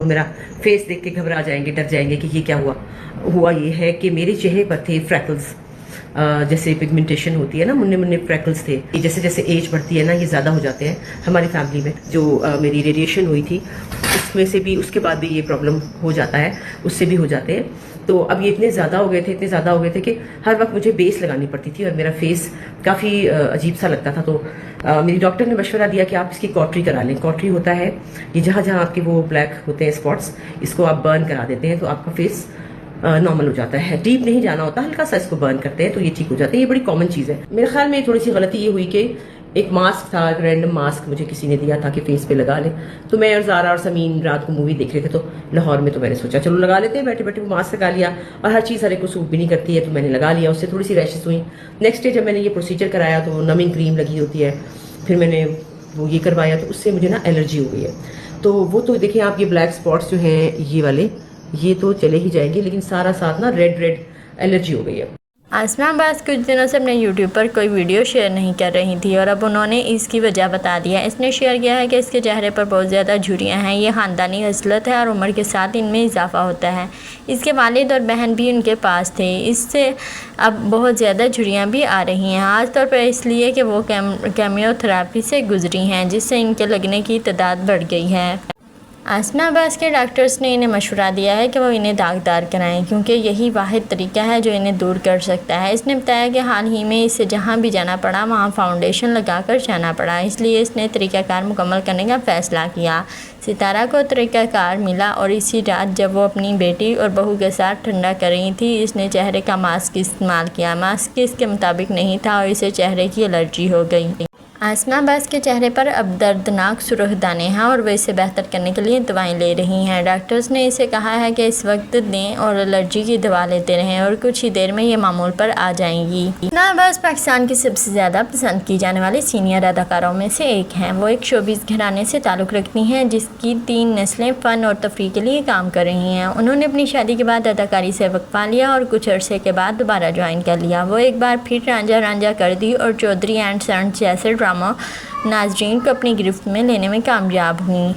मेरा फेस देख के घबरा जाएंगे, डर जाएंगे कि ये क्या हुआ। हुआ ये है कि मेरे चेहरे पर थे फ्रैकल्स, जैसे पिगमेंटेशन होती है ना, मुन्ने मुन्ने फ्रैकल्स थे। जैसे जैसे एज बढ़ती है ना, ये ज़्यादा हो जाते हैं हमारी फैमिली में। जो मेरी रेडिएशन हुई थी उसमें से भी, उसके बाद भी ये प्रॉब्लम हो जाता है, उससे भी हो जाते हैं। तो अब ये इतने ज़्यादा हो गए थे कि हर वक्त मुझे बेस लगानी पड़ती थी और मेरा फेस काफ़ी अजीब सा लगता था। तो मेरी डॉक्टर ने मशवरा दिया कि आप इसकी कॉटरी करा लें। कॉटरी होता है ये जहाँ जहाँ आपके वो ब्लैक होते हैं स्पॉट्स, इसको आप बर्न करा देते हैं तो आपका फेस नॉर्मल हो जाता है। डीप नहीं जाना होता, हल्का सा इसको बर्न करते हैं तो ये ठीक हो जाता है। ये बड़ी कॉमन चीज़ है। मेरे ख्याल में थोड़ी सी गलती ये हुई कि एक मास्क था, एक रैंडम मास्क मुझे किसी ने दिया था कि फेस पे लगा ले। तो मैं और ज़ारा और समीन रात को मूवी देख रहे थे तो लाहौर में, तो मैंने सोचा चलो लगा लेते हैं। बैठे बैठे वो मास्क लगा लिया और हर चीज़ हर एक को सूट भी नहीं करती है तो मैंने लगा लिया। उससे थोड़ी सी रैशेस हुई। नेक्स्ट डे जब मैंने ये प्रोसीजर कराया तो नमिंग क्रीम लगी होती है, फिर मैंने वो ये करवाया तो उससे मुझे ना एलर्जी हो गई है। तो वो तो देखिए आप, ये ब्लैक स्पॉट्स जो हैं ये वाले, ये तो चले ही जाएंगे, लेकिन सारा साथ ना रेड रेड एलर्जी हो गई है। आसमा अब्बास कुछ दिनों से अपने यूट्यूब पर कोई वीडियो शेयर नहीं कर रही थी और अब उन्होंने इसकी वजह बता दिया। इसने शेयर किया है कि इसके चेहरे पर बहुत ज़्यादा झुर्रियाँ हैं। ये ख़ानदानी खसलत है और उम्र के साथ इनमें इजाफा होता है। इसके वालिद और बहन भी उनके पास थे। इससे अब बहुत ज़्यादा झुर्रियाँ भी आ रही हैं, ख़ासतौर पर इसलिए कि वो केमियोथेरेपी से गुजरी हैं, जिससे इनके लगने की तादाद बढ़ गई है। आसमा अब्बास के डॉक्टर्स ने इन्हें मशवरा दिया है कि वो इन्हें दागदार कराएं, क्योंकि यही वाहिद तरीका है जो इन्हें दूर कर सकता है। इसने बताया कि हाल ही में इसे जहां भी जाना पड़ा वहां फाउंडेशन लगाकर जाना पड़ा, इसलिए इसने तरीक़ाकार मुकम्मल करने का फ़ैसला किया। सितारा को तरीक़ाकार मिला और इसी रात जब वो अपनी बेटी और बहू के साथ ठंडा कर रही थी, इसने चेहरे का मास्क इस्तेमाल किया। मास्क इसके मुताबिक नहीं था और इसे चेहरे की एलर्जी हो गई। आसमा अब्बास के चेहरे पर अब दर्दनाक सुर्ख दाने हैं और वे इसे बेहतर करने के लिए दवाएं ले रही हैं। डॉक्टर्स ने इसे कहा है कि इस वक्त दें और एलर्जी की दवा लेते रहें और कुछ ही देर में ये मामूल पर आ जाएंगी। आसमा अब्बास पाकिस्तान की सबसे ज़्यादा पसंद की जाने वाली सीनियर अदाकारों में से एक हैं। वो एक शोबिज़ घराने से ताल्लुक़ रखती हैं जिसकी 3 नस्लें फ़न और तफरीह के लिए काम कर रही हैं। उन्होंने अपनी शादी के बाद अदाकारी से वक्फा लिया और कुछ अरसे के बाद दोबारा ज्वाइन कर लिया। वो एक बार फिर रांझा रांझा कर दी और चौधरी एंड सन्स जैसे ड्रामा नाज़रीन को अपनी गिरफ्त में लेने में कामयाब हुई।